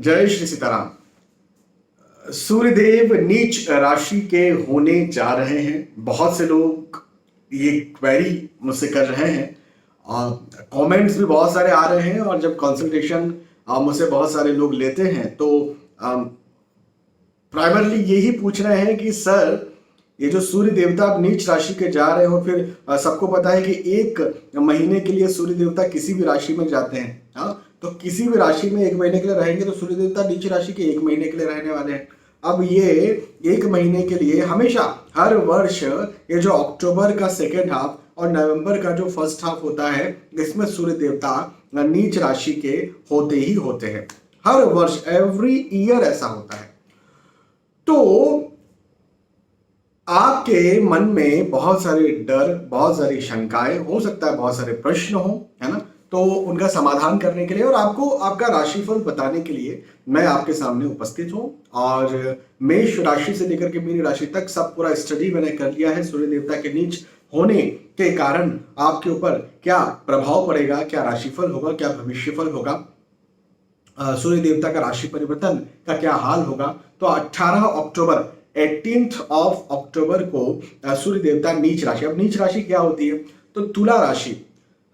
जय श्री सीताराम। सूर्यदेव नीच राशि के होने जा रहे हैं। बहुत से लोग ये क्वेरी मुझसे कर रहे हैं और कमेंट्स भी बहुत सारे आ रहे हैं, और जब कंसल्टेशन मुझसे बहुत सारे लोग लेते हैं तो प्राइमरली यही पूछ रहे हैं कि सर, ये जो सूर्य देवता अब नीच राशि के जा रहे हो, फिर सबको पता है कि एक महीने के लिए सूर्य देवता किसी भी राशि में जाते हैं। हाँ, तो किसी भी राशि में एक महीने के लिए रहेंगे तो सूर्य देवता नीच राशि के एक महीने के लिए रहने वाले हैं। अब ये एक महीने के लिए हमेशा हर वर्ष ये जो अक्टूबर का सेकेंड हाफ और नवंबर का जो फर्स्ट हाफ होता है, इसमें सूर्य देवता नीच राशि के होते ही होते हैं। हर वर्ष, एवरी ईयर ऐसा होता है। तो आपके मन में बहुत सारे डर, बहुत सारी शंकाएं, हो सकता है बहुत सारे प्रश्न हो, है ना। तो उनका समाधान करने के लिए और आपको आपका राशिफल बताने के लिए मैं आपके सामने उपस्थित हूं। और मेष राशि से लेकर के मीन राशि तक सब पूरा स्टडी मैंने कर लिया है। सूर्य देवता के नीच होने के कारण आपके ऊपर क्या प्रभाव पड़ेगा, क्या राशिफल होगा, क्या भविष्यफल होगा, सूर्य देवता का राशि परिवर्तन का क्या हाल होगा। तो 18 अक्टूबर 18th ऑफ अक्टूबर को सूर्य देवता नीच राशि। अब नीच राशि क्या होती है? तो तुला राशि,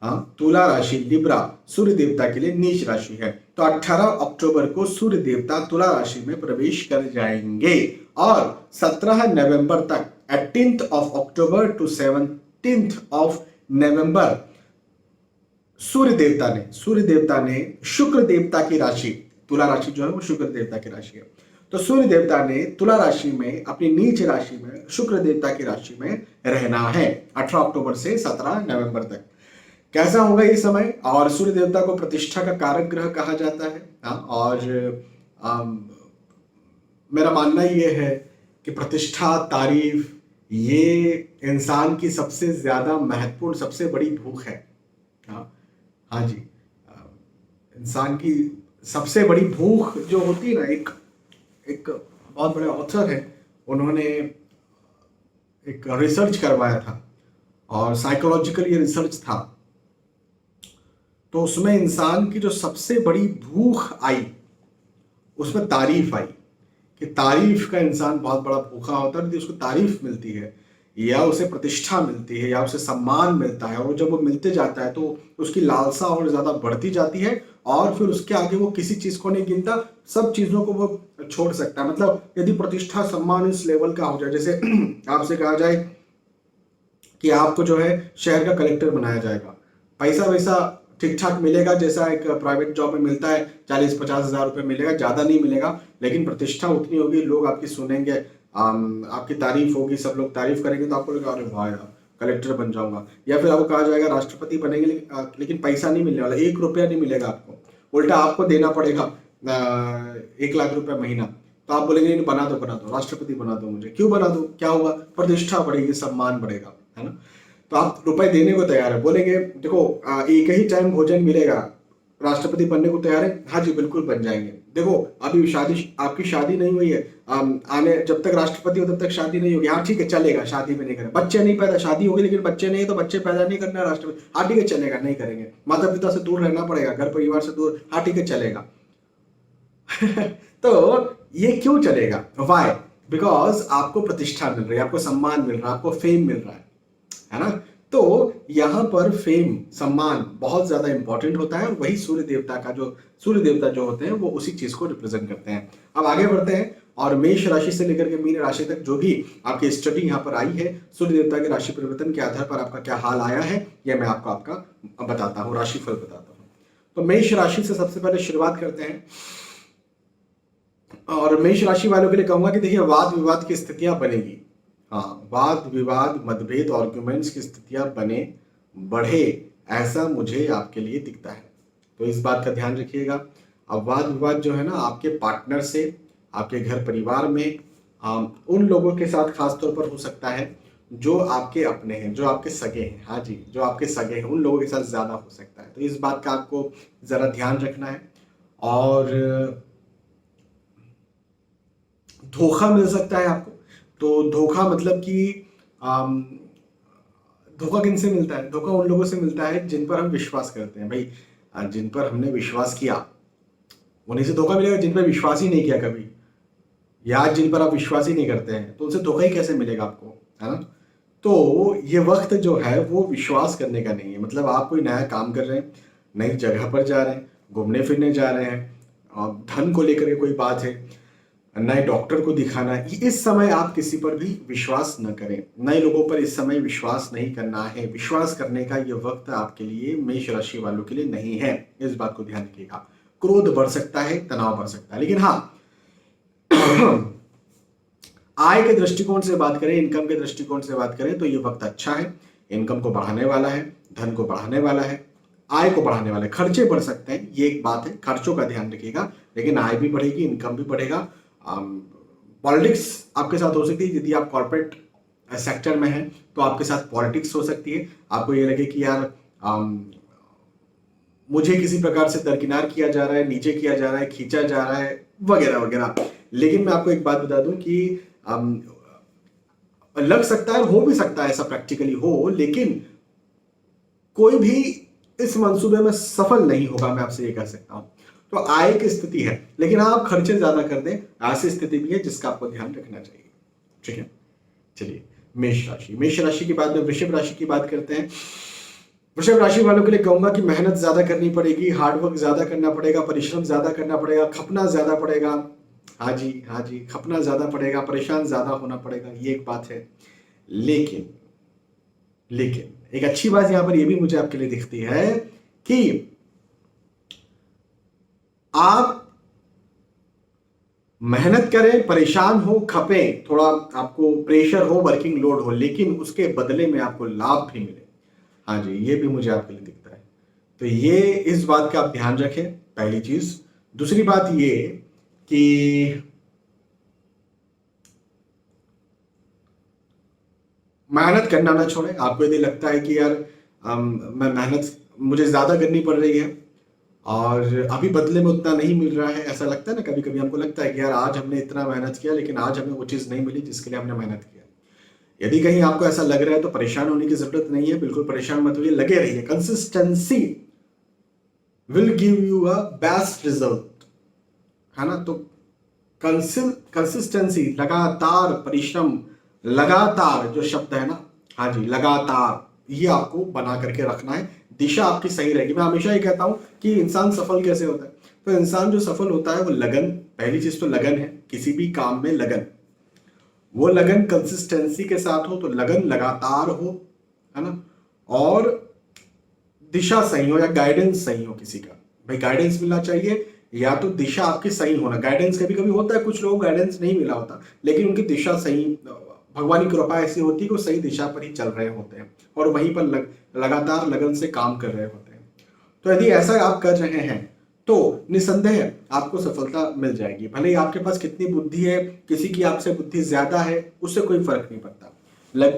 हाँ, तुला राशि लिब्रा सूर्य देवता के लिए नीच राशि है। तो 18 अक्टूबर को सूर्य देवता तुला राशि में प्रवेश कर जाएंगे और 17 नवंबर तक 18th of October to 17th of November सूर्य देवता ने शुक्र देवता की राशि, तुला राशि जो है वो शुक्र देवता की राशि है। तो सूर्य देवता ने तुला राशि में, अपनी नीच राशि में, शुक्र देवता की राशि में रहना है 18 अक्टूबर से 17 नवंबर तक। कैसा होगा ये समय? और सूर्य देवता को प्रतिष्ठा का कारक ग्रह कहा जाता है। और मेरा मानना ये है कि प्रतिष्ठा, तारीफ, ये इंसान की सबसे ज्यादा महत्वपूर्ण, सबसे बड़ी भूख है। हाँ जी, इंसान की सबसे बड़ी भूख जो होती है ना, एक बहुत बड़े ऑथर है, उन्होंने एक रिसर्च करवाया था और साइकोलॉजिकल ये रिसर्च था। तो उसमें इंसान की जो सबसे बड़ी भूख आई, उसमें तारीफ आई कि तारीफ का इंसान बहुत बड़ा भूखा होता है। यदि उसको तारीफ मिलती है या उसे प्रतिष्ठा मिलती है या उसे सम्मान मिलता है, और जब वो मिलते जाता है तो उसकी लालसा और ज्यादा बढ़ती जाती है और फिर उसके आगे वो किसी चीज को नहीं गिनता, सब चीजों को वो छोड़ सकता है। मतलब यदि प्रतिष्ठा, सम्मान इस लेवल का हो जाए, जैसे आपसे कहा जाए कि आपको जो है शहर का कलेक्टर बनाया जाएगा, पैसा वैसा ठीक ठाक मिलेगा, जैसा एक प्राइवेट जॉब में मिलता है, 40-50 हजार रुपये मिलेगा, ज्यादा नहीं मिलेगा, लेकिन प्रतिष्ठा उतनी होगी, लोग आपकी सुनेंगे, आपकी तारीफ होगी, सब लोग तारीफ करेंगे, तो आपको लगेगा अरे वाह यार, कलेक्टर बन जाऊंगा। या फिर आपको कहा जाएगा राष्ट्रपति बनेंगे, लेकिन पैसा नहीं मिलने वाला, 1 रुपया नहीं मिलेगा आपको, उल्टा आपको देना पड़ेगा 1 लाख रुपया महीना। तो आप बोलेंगे नहीं, बना दो, राष्ट्रपति बना दो मुझे। क्यों बना दो? क्या होगा? प्रतिष्ठा बढ़ेगी, सम्मान बढ़ेगा, है ना। तो आप रुपए देने को तैयार है। बोलेंगे देखो एक ही टाइम भोजन मिलेगा, राष्ट्रपति बनने को तैयार है? हाँ जी, बिल्कुल बन जाएंगे। देखो अभी आपकी शादी नहीं हुई है, आने जब तक राष्ट्रपति हो तब तक शादी नहीं होगी। हाँ ठीक है, चलेगा, शादी में नहीं करें। बच्चे नहीं पैदा, शादी होगी लेकिन बच्चे नहीं है, तो बच्चे पैदा नहीं करना राष्ट्रपति। हाँ ठीक है, चलेगा, नहीं करेंगे। माता पिता से दूर रहना पड़ेगा, घर परिवार से दूर। हाँ ठीक है, चलेगा। तो ये क्यों चलेगा? वाई? बिकॉज आपको प्रतिष्ठा मिल रही है, आपको सम्मान मिल रहा है, आपको फेम मिल रहा है ना। तो यहां पर फेम, सम्मान बहुत ज्यादा इंपॉर्टेंट होता है, और वही सूर्य देवता जो होते हैं वो उसी चीज को रिप्रेजेंट करते हैं। अब आगे बढ़ते हैं और मेष राशि से लेकर के मीन राशि तक जो भी आपकी स्टडी यहाँ पर आई है, सूर्य देवता के राशि परिवर्तन के आधार पर आपका क्या हाल आया है, यह मैं आपको आपका बताता हूँ, राशिफल बताता हूँ। तो मेष राशि से सबसे पहले शुरुआत करते हैं। और मेष राशि वालों के लिए कहूंगा कि देखिए, वाद विवाद की स्थितियां बनेगी। हाँ, वाद विवाद, मतभेद, आर्ग्यूमेंट्स की स्थितियां बढ़े, ऐसा मुझे आपके लिए दिखता है। तो इस बात का ध्यान रखिएगा। अब वाद विवाद जो है ना, आपके पार्टनर से, आपके घर परिवार में, उन लोगों के साथ खास तौर पर हो सकता है जो आपके अपने हैं, जो आपके सगे हैं। हाँ जी, जो आपके सगे हैं उन लोगों के साथ ज्यादा हो सकता है। तो इस बात का आपको जरा ध्यान रखना है। और धोखा मिल सकता है आपको। तो धोखा मतलब कि धोखा किन से मिलता है? धोखा उन लोगों से मिलता है जिन पर हम विश्वास करते हैं। भाई, जिन पर हमने विश्वास किया उन्हीं से धोखा मिलेगा जिन पर विश्वास ही नहीं किया कभी, या जिन पर आप विश्वास ही नहीं करते हैं, तो उनसे धोखा ही कैसे मिलेगा आपको, है ना। तो ये वक्त जो है वो विश्वास करने का नहीं है। मतलब आप कोई नया काम कर रहे हैं, नई जगह पर जा रहे हैं, घूमने फिरने जा रहे हैं, और धन को लेकर के कोई बात है, नए डॉक्टर को दिखाना है, इस समय आप किसी पर भी विश्वास न करें। नए लोगों पर इस समय विश्वास नहीं करना है। विश्वास करने का ये वक्त आपके लिए, मेष राशि वालों के लिए नहीं है। इस बात को ध्यान रखिएगा। क्रोध बढ़ सकता है, तनाव बढ़ सकता है, लेकिन हाँ आय के दृष्टिकोण से बात करें, इनकम के दृष्टिकोण से बात करें, तो ये वक्त अच्छा है। इनकम को बढ़ाने वाला है, धन को बढ़ाने वाला है, आय को बढ़ाने वाला है। खर्चे बढ़ सकते हैं, ये एक बात है, खर्चों का ध्यान रखिएगा, लेकिन आय भी बढ़ेगी, इनकम भी बढ़ेगा। पॉलिटिक्स आपके साथ हो सकती है। यदि आप कॉर्पोरेट सेक्टर में हैं तो आपके साथ पॉलिटिक्स हो सकती है। आपको ये लगे कि यार मुझे किसी प्रकार से दरकिनार किया जा रहा है, नीचे किया जा रहा है, खींचा जा रहा है, वगैरह वगैरह। लेकिन मैं आपको एक बात बता दूं कि लग सकता है, हो भी सकता है ऐसा प्रैक्टिकली हो, लेकिन कोई भी इस मंसूबे में सफल नहीं होगा, मैं आपसे ये कह सकता हूं। तो आय की स्थिति है, लेकिन आप खर्चे ज्यादा कर दें, ऐसी स्थिति भी है जिसका आपको ध्यान रखना चाहिए। ठीक है, चलिए मेष राशि के बाद में वृषभ राशि की बात करते हैं। वृषभ राशि वालों के लिए कहूंगा कि मेहनत ज्यादा करनी पड़ेगी, हार्डवर्क ज्यादा करना पड़ेगा, परिश्रम ज्यादा करना पड़ेगा, खपना ज्यादा पड़ेगा। हाँ जी, हाँ जी, खपना ज्यादा पड़ेगा, परेशान ज्यादा होना पड़ेगा, ये एक बात है। लेकिन लेकिन एक अच्छी बात यहां पर यह भी मुझे आपके लिए दिखती है कि आप मेहनत करें, परेशान हो, खपें, थोड़ा आपको प्रेशर हो, वर्किंग लोड हो, लेकिन उसके बदले में आपको लाभ भी मिले। हाँ जी, ये भी मुझे आपके लिए दिखता है। तो ये इस बात का आप ध्यान रखें, पहली चीज। दूसरी बात ये कि मेहनत करना ना छोड़ें। आपको यदि लगता है कि यार मैं मेहनत मुझे ज्यादा करनी पड़ रही है और अभी बदले में उतना नहीं मिल रहा है, ऐसा लगता है ना, कभी कभी हमको लगता है कि यार आज हमने इतना मेहनत किया लेकिन आज हमें वो चीज़ नहीं मिली जिसके लिए हमने मेहनत किया। यदि कहीं आपको ऐसा लग रहा है तो परेशान होने की जरूरत नहीं है, बिल्कुल परेशान मत होइए, लगे रहिए। Consistency will give you a best result, है ना। तो कंसिस्टेंसी, लगातार परिश्रम, लगातार जो शब्द है ना, हाँ जी, लगातार, ये आपको बना करके रखना है। दिशा आपकी सही रहेगी। मैं हमेशा ये कहता हूं कि इंसान सफल कैसे होता है, तो इंसान जो सफल होता है वो लगन, पहली चीज तो लगन है, किसी भी काम में लगन, वो लगन कंसिस्टेंसी के साथ हो, तो लगन लगातार हो, है ना, और दिशा सही हो या गाइडेंस सही हो किसी का। भाई गाइडेंस मिलना चाहिए, या तो दिशा आपकी सही होना। गाइडेंस कभी कभी होता है, कुछ लोग गाइडेंस नहीं मिला होता, लेकिन उनकी दिशा सही, भगवान की कृपा ऐसी होती है कि वो सही दिशा पर ही चल रहे होते हैं और वहीं पर लगातार लगन से काम कर रहे होते हैं। तो यदि ऐसा आप कर रहे हैं तो निसंदेह आपको सफलता मिल जाएगी। भले ही आपके पास कितनी बुद्धि है, किसी की आपसे बुद्धि ज्यादा है, उससे कोई फर्क नहीं पड़ता।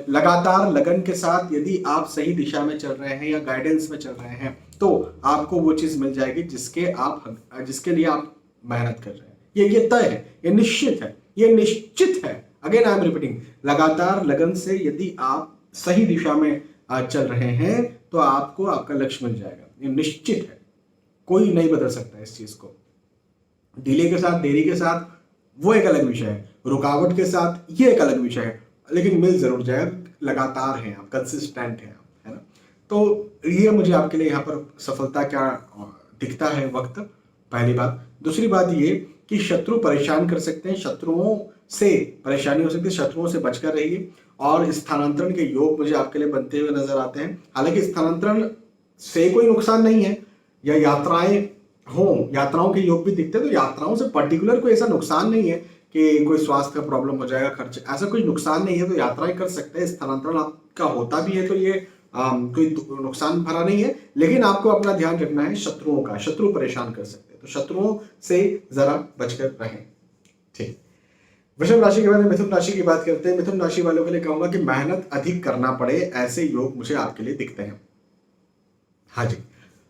लगातार लगन के साथ यदि आप सही दिशा में चल रहे हैं या गाइडेंस में चल रहे हैं तो आपको वो चीज मिल जाएगी जिसके लिए आप मेहनत कर रहे हैं। ये तय है, ये निश्चित है, ये निश्चित है। अगेन आई एम रिपीटिंग, लगातार लगन से यदि आप सही दिशा में चल रहे हैं तो आपको आपका लक्ष्य मिल जाएगा, ये निश्चित है। कोई नहीं बदल सकता इस चीज को। डिले के साथ, देरी के साथ वो एक अलग विषय है, रुकावट के साथ ये एक अलग विषय है, लेकिन मिल जरूर जाएगा। लगातार हैं आप, कंसिस्टेंट हैं आप, है ना। तो ये मुझे आपके लिए यहाँ पर सफलता क्या दिखता है वक्त, पहली बात। दूसरी बात ये कि शत्रु परेशान कर सकते हैं, शत्रुओं से परेशानी हो सकती है, शत्रुओं से बचकर रहिए। और स्थानांतरण के योग मुझे आपके लिए बनते हुए नजर आते हैं। हालांकि स्थानांतरण से कोई नुकसान नहीं है, या यात्राएं हो, यात्राओं के योग भी दिखते हैं, तो यात्राओं से पर्टिकुलर कोई ऐसा नुकसान नहीं है कि कोई स्वास्थ्य का प्रॉब्लम हो जाएगा, खर्च, ऐसा कोई नुकसान नहीं है, तो यात्राएं कर सकते हैं। स्थानांतरण आपका होता भी है तो ये कोई नुकसान भरा नहीं है, लेकिन आपको अपना ध्यान रखना है शत्रुओं का। शत्रु परेशान कर सकते हैं, तो शत्रुओं से जरा बचकर रहें। ठीक। वृषभ राशि के बाद मिथुन राशि की बात करते हैं। मिथुन राशि वालों के लिए कहूंगा कि मेहनत अधिक करना पड़े, ऐसे योग मुझे आपके लिए दिखते हैं। हाँ जी,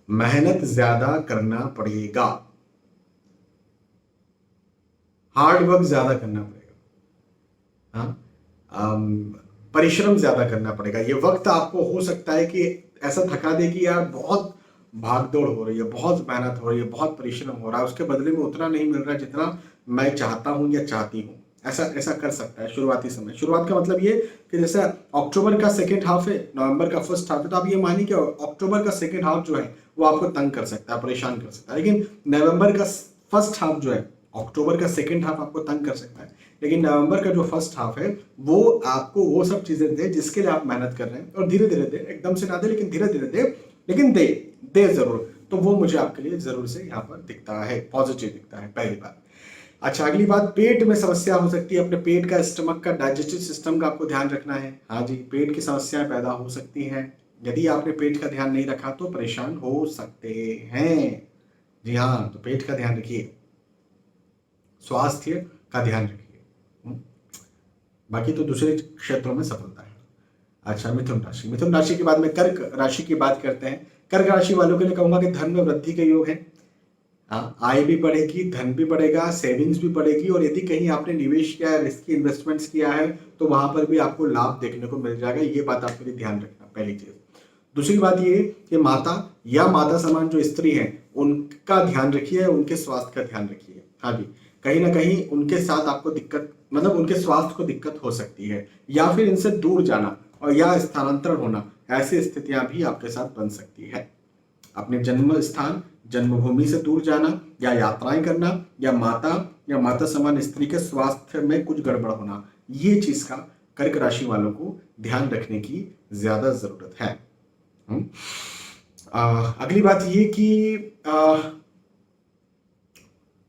मेहनत ज्यादा करना पड़ेगा, हार्ड वर्क ज्यादा करना पड़ेगा, हाँ, परिश्रम ज्यादा करना पड़ेगा। ये वक्त आपको हो सकता है कि ऐसा थका दे कि यार बहुत भाग दौड़ हो रही है, बहुत मेहनत हो रही है, बहुत परिश्रम हो रहा है, उसके बदले में उतना नहीं मिल रहा जितना मैं चाहता हूँ या चाहती हूँ। ऐसा ऐसा कर सकता है शुरुआती समय। शुरुआत का मतलब ये कि जैसे अक्टूबर का सेकेंड हाफ है, नवंबर का फर्स्ट हाफ है, तो आप ये मानिए कि अक्टूबर का सेकेंड हाफ जो है वो आपको तंग कर सकता है, परेशान कर सकता है। लेकिन नवंबर का फर्स्ट हाफ जो है, अक्टूबर का सेकेंड हाफ आपको तंग कर सकता है, लेकिन नवंबर का जो फर्स्ट हाफ है वो आपको वो सब चीजें दे जिसके लिए आप मेहनत कर रहे हैं, और धीरे धीरे दे, एकदम से ना दे लेकिन धीरे धीरे दे, लेकिन दे जरूर। तो वो मुझे आपके लिए जरूर से यहाँ पर दिखता है, पॉजिटिव दिखता है, पहली बात। अच्छा, अगली बात, पेट में समस्या हो सकती है। अपने पेट का, स्टमक का, डाइजेस्टिव सिस्टम का आपको ध्यान रखना है। हाँ जी, पेट की समस्याएं पैदा हो सकती हैं। यदि आपने पेट का ध्यान नहीं रखा तो परेशान हो सकते हैं। जी हाँ, तो पेट का ध्यान रखिए, स्वास्थ्य का ध्यान रखिए। बाकी तो दूसरे क्षेत्रों में सफलता है। अच्छा, मिथुन राशि। मिथुन राशि के बाद में कर्क राशि की बात करते हैं। कर्क राशि वालों के लिए कहूंगा कि धन में वृद्धि के योग है। हाँ, आय भी बढ़ेगी, धन भी बढ़ेगा, सेविंग्स भी बढ़ेगी, और यदि कहीं आपने निवेश किया है, रिस्की इन्वेस्टमेंट्स किया है, तो वहां पर भी आपको लाभ देखने को मिल जाएगा। ये बात आपके लिए ध्यान रखना, पहली चीज। दूसरी बात ये कि माता या माता समान जो स्त्री है उनका ध्यान रखिए, उनके स्वास्थ्य का ध्यान रखिए। हाँ जी, कहीं ना कहीं उनके साथ आपको दिक्कत, मतलब उनके स्वास्थ्य को दिक्कत हो सकती है, या फिर इनसे दूर जाना और या स्थानांतरण होना, ऐसी स्थितियां भी आपके साथ बन सकती है। अपने जन्म स्थान, जन्मभूमि से दूर जाना, या यात्राएं करना, या माता समान स्त्री के स्वास्थ्य में कुछ गड़बड़ होना, ये चीज का कर्क राशि वालों को ध्यान रखने की ज्यादा जरूरत है। अगली बात ये कि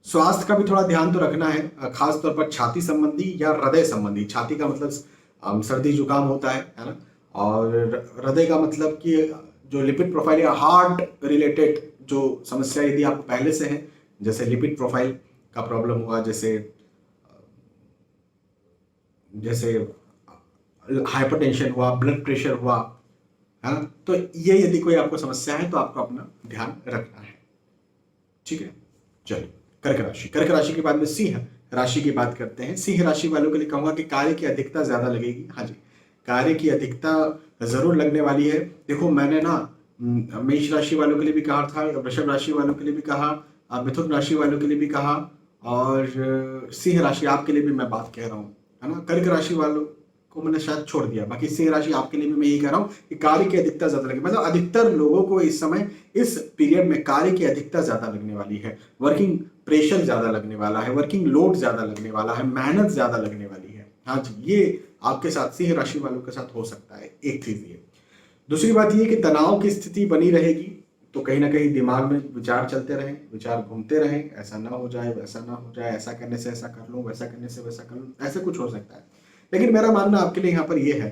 स्वास्थ्य का भी थोड़ा ध्यान तो रखना है, खास तौर पर छाती संबंधी या हृदय संबंधी। छाती का मतलब सर्दी जुकाम होता है ना, और हृदय का मतलब कि जो लिपिड प्रोफाइल या हार्ट रिलेटेड जो समस्या यदि आपको पहले से है, जैसे लिपिड प्रोफाइल का प्रॉब्लम हुआ, जैसे जैसे हाइपरटेंशन हुआ, ब्लड प्रेशर हुआ, है ना, तो ये यदि कोई आपको समस्या है तो आपको अपना ध्यान रखना है। ठीक है, चलिए कर्क राशि। कर्क राशि के बाद में सिंह राशि की बात करते हैं। सिंह राशि वालों के लिए कहूंगा कि कार्य की अधिकता ज्यादा लगेगी। हाँ जी, कार्य की अधिकता जरूर लगने वाली है। देखो, मैंने ना मेष राशि वालों के लिए भी कहा था, वृषभ राशि वालों के लिए भी कहा, मिथुन राशि वालों के लिए भी कहा, और सिंह राशि आपके लिए भी मैं बात कह रहा हूँ, है ना। कर्क राशि वालों को मैंने शायद छोड़ दिया, बाकी सिंह राशि आपके लिए भी मैं यही कह रहा हूँ कि कार्य की अधिकता ज्यादा लगेगी। मतलब अधिकतर लोगों को इस समय, इस पीरियड में कार्य की अधिकता ज्यादा लगने वाली है, वर्किंग प्रेशर ज्यादा लगने वाला है, वर्किंग लोड ज्यादा लगने वाला है, मेहनत ज्यादा लगने वाली है। हाँ जी, ये आपके साथ, सिंह राशि वालों के साथ हो सकता है। एक चीज ये। दूसरी बात ये कि तनाव की स्थिति बनी रहेगी, तो कहीं ना कहीं दिमाग में विचार चलते रहें, विचार घूमते रहें, ऐसा ना हो जाए, वैसा ना हो जाए, ऐसा करने से ऐसा कर लूं, वैसा करने से वैसा कर लूं, ऐसे कुछ हो सकता है। लेकिन मेरा मानना आपके लिए यहाँ पर यह है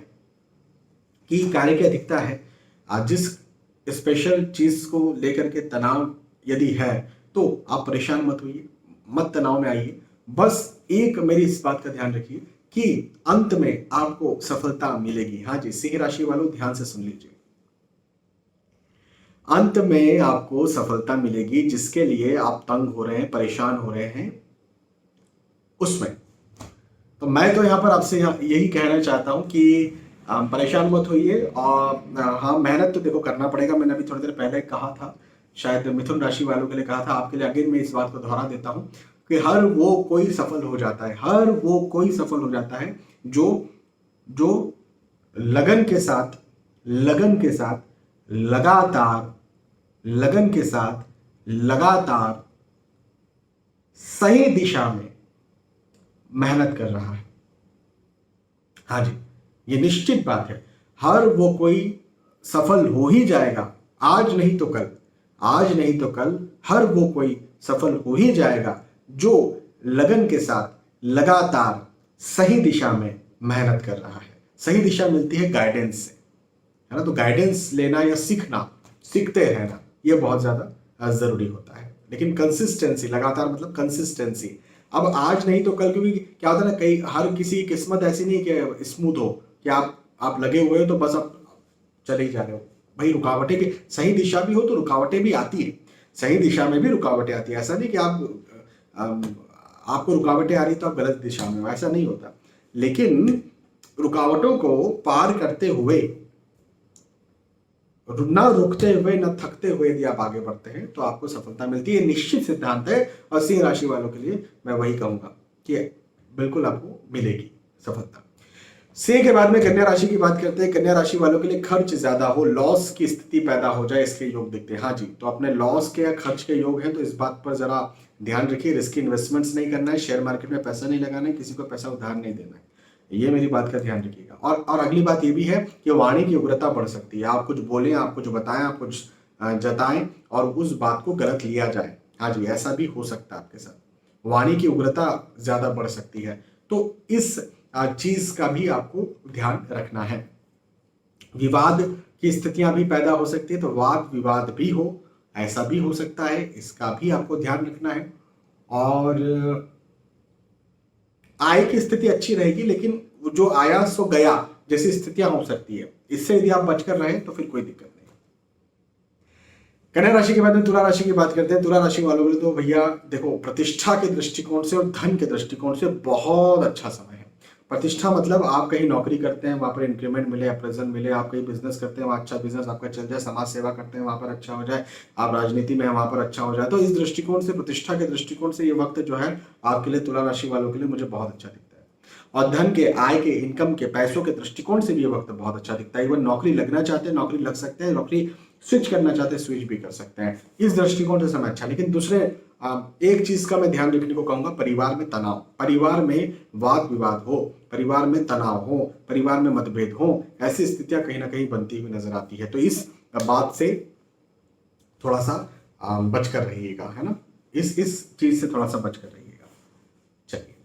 कि कार्य की अधिकता है, जिस स्पेशल चीज को लेकर के तनाव यदि है तो आप परेशान मत होइए, मत तनाव में आइए। बस एक मेरी इस बात का ध्यान रखिए कि अंत में आपको सफलता मिलेगी। हाँ जी, सिंह राशि वालों ध्यान से सुन लीजिए, अंत में आपको सफलता मिलेगी, जिसके लिए आप तंग हो रहे हैं, परेशान हो रहे हैं, उसमें। तो मैं तो यहाँ पर आपसे यही कहना चाहता हूँ कि परेशान मत होइए, और हाँ, मेहनत तो देखो करना पड़ेगा। मैंने अभी थोड़ी देर पहले कहा था, शायद मिथुन राशि वालों के लिए कहा था, आपके लिए अगेन मैं इस बात को दोहरा देता हूँ कि हर वो कोई सफल हो जाता है, हर वो कोई सफल हो जाता है जो जो लगन के साथ, लगातार, लगन के साथ लगातार सही दिशा में मेहनत कर रहा है। हाँ जी, ये निश्चित बात है, हर वो कोई सफल हो ही जाएगा, आज नहीं तो कल, आज नहीं तो कल हर वो कोई सफल हो ही जाएगा जो लगन के साथ लगातार सही दिशा में मेहनत कर रहा है। सही दिशा मिलती है गाइडेंस से, है ना। तो गाइडेंस लेना या सीखना, सीखते रहना, ये बहुत ज्यादा जरूरी होता है। लेकिन कंसिस्टेंसी, लगातार मतलब कंसिस्टेंसी। अब आज नहीं तो कल, क्योंकि क्या होता है ना, कई हर किसी की किस्मत ऐसी नहीं कि स्मूथ हो, कि आप लगे हुए हो तो बस आप चले ही जा रहे हो। भाई, रुकावटें भी, सही दिशा भी हो तो रुकावटें भी आती है, सही दिशा में भी रुकावटें आती है। ऐसा नहीं कि आपको रुकावटें आ रही तो आप गलत दिशा में हो, ऐसा नहीं होता। लेकिन रुकावटों को पार करते हुए ना रुकते हुए ना थकते हुए यदि आप आगे बढ़ते हैं तो आपको सफलता मिलती है, निश्चित सिद्धांत है। और सिंह राशि वालों के लिए मैं वही कहूंगा कि बिल्कुल आपको मिलेगी सफलता। सिंह के बाद में कन्या राशि की बात करते हैं। कन्या राशि वालों के लिए खर्च ज्यादा हो, लॉस की स्थिति पैदा हो जाए, इसके योग दिखते हैं। हाँ जी, तो अपने लॉस के या खर्च के योग हैं, तो इस बात पर जरा ध्यान रखिए। रिस्की इन्वेस्टमेंट्स नहीं करना है, शेयर मार्केट में पैसा नहीं लगाना है, किसी को पैसा उधार नहीं देना है, ये मेरी बात का ध्यान रखिएगा। और अगली बात ये भी है कि वाणी की उग्रता बढ़ सकती है। आप कुछ बोलें, आप कुछ बताएं, आप कुछ जताएं और उस बात को गलत लिया जाए। हाँ जी, ऐसा भी हो सकता है आपके साथ। वाणी की उग्रता ज्यादा बढ़ सकती है, तो इस चीज का भी आपको ध्यान रखना है। विवाद की स्थितियां भी पैदा हो सकती है, तो वाद विवाद भी हो, ऐसा भी हो सकता है, इसका भी आपको ध्यान रखना है। और आय की स्थिति अच्छी रहेगी, लेकिन जो आया सो गया जैसी स्थितियां हो सकती है, इससे यदि आप बचकर रहे तो फिर कोई दिक्कत नहीं। कन्या राशि के बाद में तुला राशि की बात करते हैं। तुला राशि वालों के लिए तो भैया देखो, प्रतिष्ठा के दृष्टिकोण से और धन के दृष्टिकोण से बहुत अच्छा समय है। प्रतिष्ठा मतलब आप कहीं नौकरी करते हैं, वहां पर इंक्रीमेंट मिले, अप्रेजल मिले, आप कहीं बिजनेस करते हैं, वहां अच्छा बिजनेस आपका चल जाए, समाज सेवा करते हैं, वहां पर अच्छा हो जाए, आप राजनीति में वहां पर अच्छा हो जाए, तो इस दृष्टिकोण से, प्रतिष्ठा के दृष्टिकोण से ये वक्त जो है आपके लिए, तुला राशि वालों के लिए मुझे बहुत अच्छा दिखता है। और धन के, आय के, इनकम के, पैसों के दृष्टिकोण से भी ये वक्त बहुत अच्छा दिखता है। इवन नौकरी लगना चाहते हैं, नौकरी लग सकते हैं, नौकरी स्विच करना चाहते हैं, स्विच भी कर सकते हैं, इस दृष्टिकोण से समय अच्छा। लेकिन दूसरे एक चीज का मैं ध्यान रखने को कहूंगा, परिवार में तनाव, परिवार में वाद विवाद हो, परिवार में तनाव हो, परिवार में मतभेद हो, ऐसी स्थितियां कहीं ना कहीं बनती हुई नजर आती है। तो इस बात से थोड़ा सा बचकर रहिएगा, है ना, इस चीज से थोड़ा सा बचकर रहिएगा। चलिए,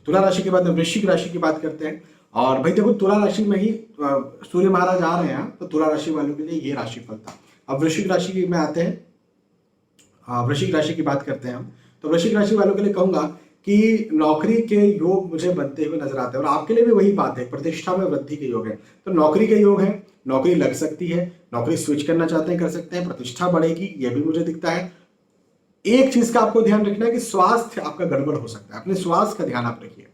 तुला राशि के बाद वृश्चिक राशि की बात करते हैं। और भाई देखो, तुला राशि में ही सूर्य महाराज आ रहे हैं, तो तुला राशि वालों के लिए ये राशिफल था। अब वृश्चिक राशि में आते हैं, वृश्चिक राशि की बात करते हैं हम। तो वृश्चिक राशि वालों के लिए कहूंगा कि नौकरी के योग मुझे बनते हुए नजर आते हैं, और आपके लिए भी वही बात है, प्रतिष्ठा में वृद्धि के योग है। तो नौकरी के योग है, नौकरी लग सकती है, नौकरी स्विच करना चाहते हैं कर सकते हैं, प्रतिष्ठा बढ़ेगी, यह भी मुझे दिखता है। एक चीज का आपको ध्यान रखना है कि स्वास्थ्य आपका गड़बड़ हो सकता है, अपने स्वास्थ्य का ध्यान आप रखिए।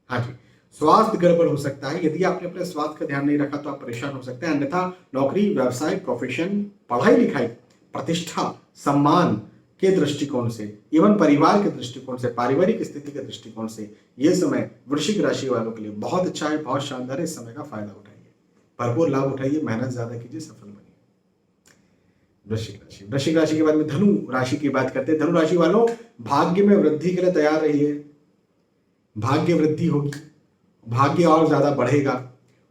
हाँ जी, स्वास्थ्य गड़बड़ हो सकता है, यदि आपने अपने स्वास्थ्य का ध्यान नहीं रखा तो आप परेशान हो सकते हैं। अन्यथा नौकरी, व्यवसाय, प्रोफेशन, पढ़ाई लिखाई, प्रतिष्ठा, सम्मान के दृष्टिकोण से, एवं परिवार के दृष्टिकोण से, पारिवारिक स्थिति के दृष्टिकोण से यह समय वृश्चिक राशि वालों के लिए बहुत अच्छा है, बहुत शानदार है। इस समय का फायदा उठाइए, भरपूर लाभ उठाइए, मेहनत ज्यादा कीजिए, सफल बनिए। वृश्चिक राशि के बाद में धनु राशि की बात करते हैं। धनु राशि वालों, भाग्य में वृद्धि के लिए तैयार रहिए, भाग्य वृद्धि होगी, भाग्य और ज्यादा बढ़ेगा,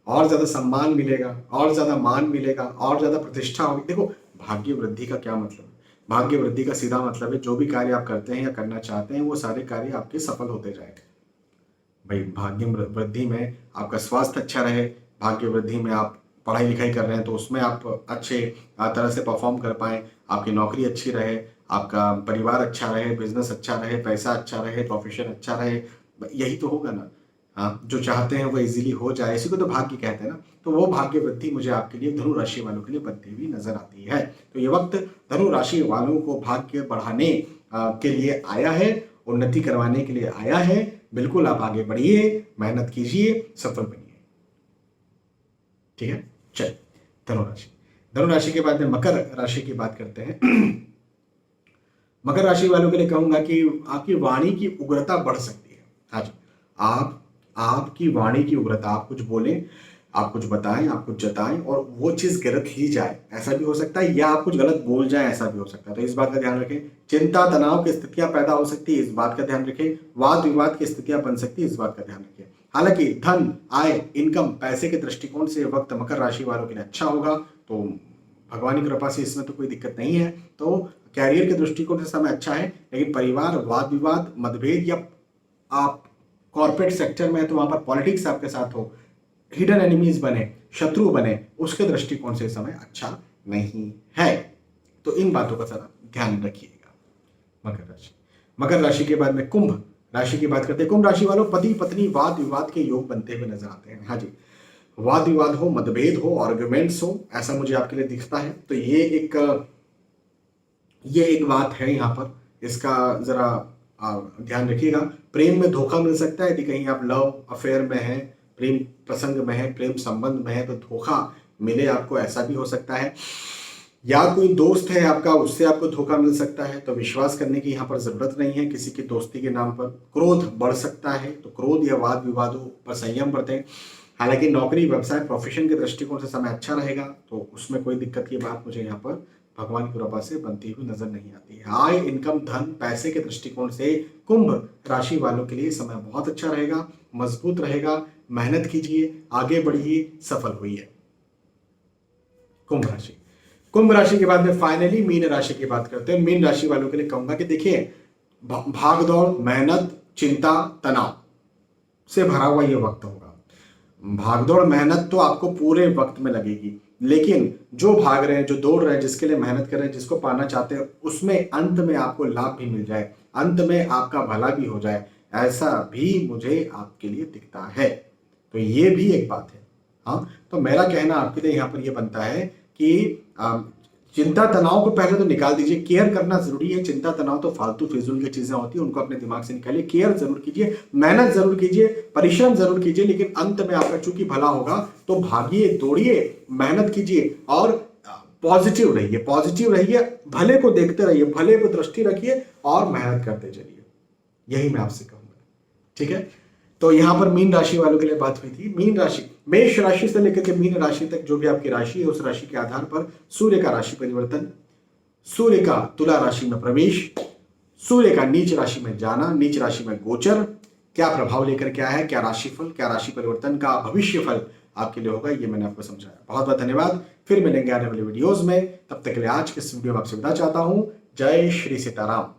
और ज्यादा सम्मान मिलेगा, और ज्यादा मान मिलेगा, और ज्यादा प्रतिष्ठा होगी। देखो, भाग्य वृद्धि का क्या मतलब है? भाग्य वृद्धि का सीधा मतलब है, जो भी कार्य आप करते हैं या करना चाहते हैं, वो सारे कार्य आपके सफल होते जाएंगे। भाई, भाग्य वृद्धि में आपका स्वास्थ्य अच्छा रहे, भाग्य वृद्धि में आप पढ़ाई लिखाई कर रहे हैं तो उसमें आप अच्छे तरह से परफॉर्म कर पाएं, आपकी नौकरी अच्छी रहे, आपका परिवार अच्छा रहे, बिजनेस अच्छा रहे, पैसा अच्छा रहे, प्रोफेशन अच्छा रहे, यही तो होगा ना। हाँ, जो चाहते हैं वो इजीली हो जाए, इसी को तो भाग्य कहते हैं ना। तो वो भाग्य वृद्धि मुझे आपके लिए, धनु राशि वालों के लिए बनती हुई नजर आती है। तो ये वक्त धनु राशि वालों को भाग्य बढ़ाने के लिए आया है, उन्नति करवाने के लिए आया है। बिल्कुल आप आगे बढ़िए, मेहनत कीजिए, सफल बनिए। ठीक है, चल, धनु राशि के बाद में मकर राशि की बात करते हैं। मकर राशि वालों के लिए कहूंगा कि आपकी वाणी की उग्रता बढ़ सकती है। हाँ जी, आपकी वाणी की उग्रता, आप कुछ बोलें, आप कुछ बताएं, आप कुछ जताएं और वो चीज गलत ली जाए, ऐसा भी हो सकता है, या आप कुछ गलत बोल जाए, ऐसा भी हो सकता है। तो इस बात का ध्यान रखें। चिंता तनाव की स्थितियां पैदा हो सकती है, इस बात का ध्यान रखें। वाद विवाद की स्थितियां बन सकती है, इस बात का ध्यान रखें। हालांकि धन, आय, इनकम, पैसे के दृष्टिकोण से वक्त मकर राशि वालों के लिए अच्छा होगा, तो भगवान की कृपा से इसमें तो कोई दिक्कत नहीं है। तो कैरियर के दृष्टिकोण से समय अच्छा है, लेकिन परिवार, वाद विवाद, मतभेद, या आप कॉर्पोरेट सेक्टर में है तो वहां पर पॉलिटिक्स आपके साथ हो, हिडन एनिमीज बने, शत्रु बने, उसके दृष्टिकोण से समय अच्छा नहीं है। तो इन बातों का जरा ध्यान रखिएगा। मकर राशि के बाद में कुंभ राशि की बात करते हैं। कुंभ राशि वालों, पति पत्नी वाद विवाद के योग बनते हुए नजर आते हैं। हाँ जी, वाद विवाद हो, मतभेद हो, आर्गुमेंट्स हो, ऐसा मुझे आपके लिए दिखता है। तो ये एक बात है यहाँ पर, इसका जरा ध्यान रखिएगा। प्रेम में धोखा मिल सकता है, यदि कहीं आप लव अफेयर में हैं, प्रेम प्रसंग में है, प्रेम संबंध में है, तो धोखा मिले आपको, ऐसा भी हो सकता है। या कोई दोस्त है आपका, उससे आपको धोखा मिल सकता है, तो विश्वास करने की यहाँ पर जरूरत नहीं है किसी की दोस्ती के नाम पर। क्रोध बढ़ सकता है, तो क्रोध या वाद विवादों पर संयम बरतें। हालांकि नौकरी, व्यवसाय, प्रोफेशन के दृष्टिकोण से समय अच्छा रहेगा, तो उसमें कोई दिक्कत की बात मुझे यहाँ पर भगवान की कृपा से बनती हुई नजर नहीं आती है। आय, इनकम, धन, पैसे के दृष्टिकोण से कुंभ राशि वालों के लिए समय बहुत अच्छा रहेगा, मजबूत रहेगा। मेहनत कीजिए, आगे बढ़िए, सफल होइए। कुंभ राशि। कुंभ राशि के बाद में फाइनली मीन राशि की बात करते हैं। मीन राशि वालों के लिए कहूंगा कि देखिए, भाग दौड़, मेहनत, चिंता, तनाव से भरा हुआ ये वक्त होगा। भागदौड़ मेहनत तो आपको पूरे वक्त में लगेगी, लेकिन जो भाग रहे हैं, जो दौड़ रहे हैं, जिसके लिए मेहनत कर रहे हैं, जिसको पाना चाहते हैं, उसमें अंत में आपको लाभ भी मिल जाए, अंत में आपका भला भी हो जाए, ऐसा भी मुझे आपके लिए दिखता है। तो ये भी एक बात है। हाँ, तो मेरा कहना आपके लिए यहाँ पर यह बनता है कि चिंता तनाव को पहले तो निकाल दीजिए। केयर करना जरूरी है। चिंता तनाव तो फालतू फिजूल की चीजें होती है, उनको अपने दिमाग से निकालिए। केयर जरूर कीजिए, मेहनत जरूर कीजिए, परिश्रम जरूर कीजिए, लेकिन अंत में आपका चूंकि भला होगा, तो भागिए, दौड़िए, मेहनत कीजिए और पॉजिटिव रहिए। पॉजिटिव रहिए, भले को देखते रहिए, भले को दृष्टि रखिए और मेहनत करते चलिए। यही मैं आपसे कहूंगा, ठीक है। तो यहां पर मीन राशि वालों के लिए बात हुई थी। मीन राशि, मेष राशि से लेकर के मीन राशि तक जो भी आपकी राशि है, उस राशि के आधार पर सूर्य का राशि परिवर्तन, सूर्य का तुला राशि में प्रवेश, सूर्य का नीच राशि में जाना, नीच राशि में गोचर क्या प्रभाव लेकर के आया है, क्या राशिफल, क्या राशि परिवर्तन का भविष्य फल आपके लिए होगा, ये मैंने आपको समझाया। बहुत बहुत धन्यवाद। फिर मिलेंगे आने वाले वीडियोज में। तब तक के लिए आज के इस वीडियो में आपसे विदा चाहता हूं। जय श्री सीताराम।